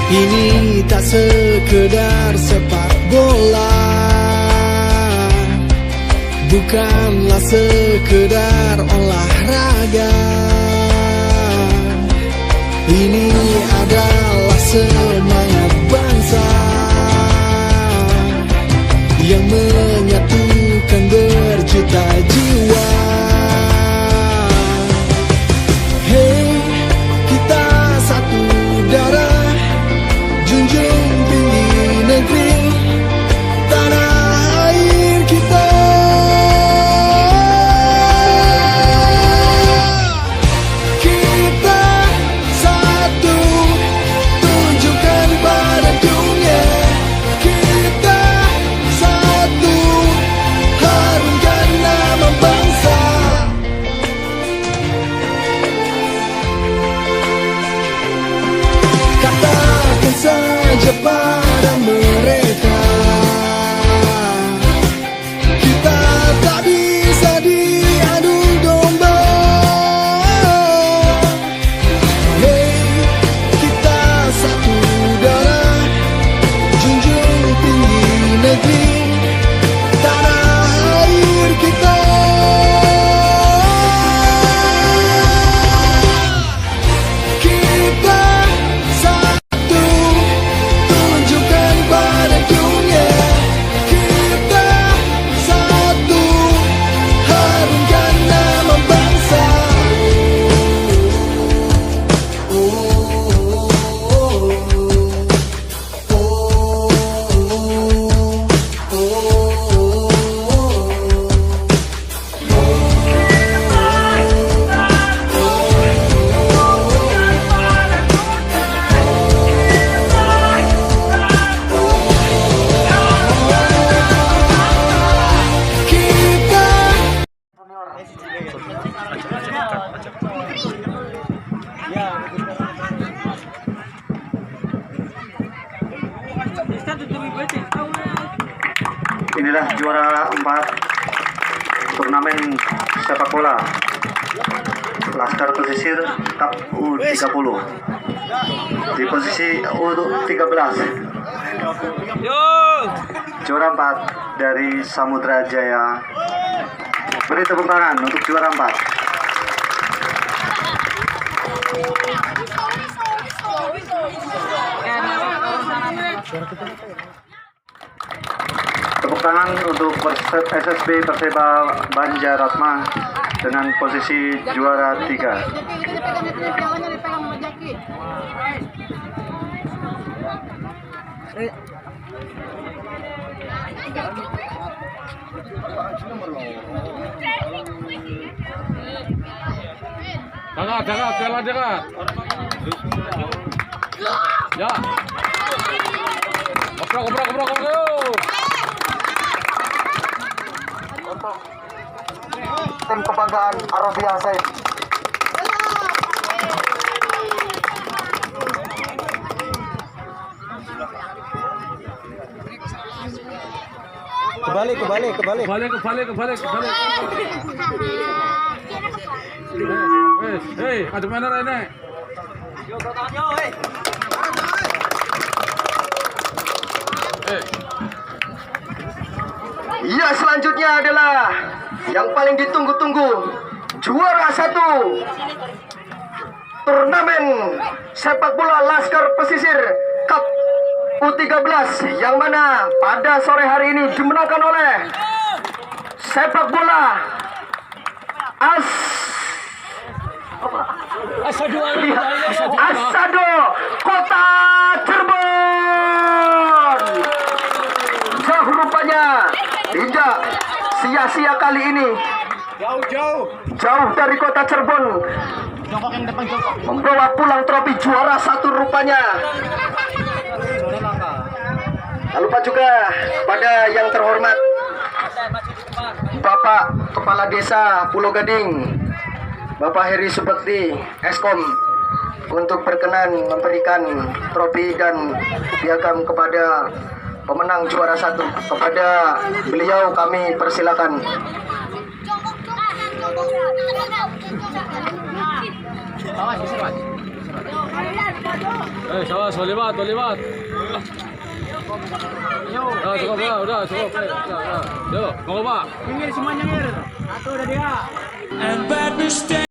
Ini tak sekedar sepak bola, bukanlah sekedar olahraga. Ini adalah semangat bangsa yang menyatukan berjuta jiwa. Hey, kita satu darah, junjung tinggi negeri tanah air kita. Kita satu, tunjukkan pada dunia. Kita satu, harumkan nama bangsa. Katakan saja pada mereka, kita tak bisa diadu domba. Hey, kita satu darah, junjung tinggi negeri tanah air kita. Kita satu, tunjukkan pada dunia. Kita satu, harumkan nama bangsa. Inilah juara 4 turnamen sepak bola Laskar Pesisir Cup U30 di posisi U13. Juara 4 dari Samudra Jaya. Beri tepuk tangan untuk juara 4. Tepuk tangan untuk SSB Perseba Banjaratma dengan posisi juara 3. Jangan, jalan. Ya. Obrok. Untuk tim kebanggaan Arabia Said. Kebalik. Hei, ada mana ini? Ya, selanjutnya adalah yang paling ditunggu-tunggu, juara 1 turnamen sepak bola Laskar Pesisir Cup U13 yang mana pada sore hari ini dimenangkan oleh sepak bola Asado Kota Cirebon. Jauh rupanya tidak sia-sia kali ini. Jauh dari kota Cirebon membawa pulang trofi juara 1 rupanya. Tak lupa juga pada yang terhormat Bapak Kepala Desa Pulau Gading, Bapak Heri Subekti Eskom, untuk berkenan memberikan trofi dan piagam kepada pemenang juara 1. Kepada beliau kami persilakan. Salah, liwat, liwat. Cukup lah, udah, cukup. Yuk, mau Pak. Minggir semuanya, minggir. Satu udah dia.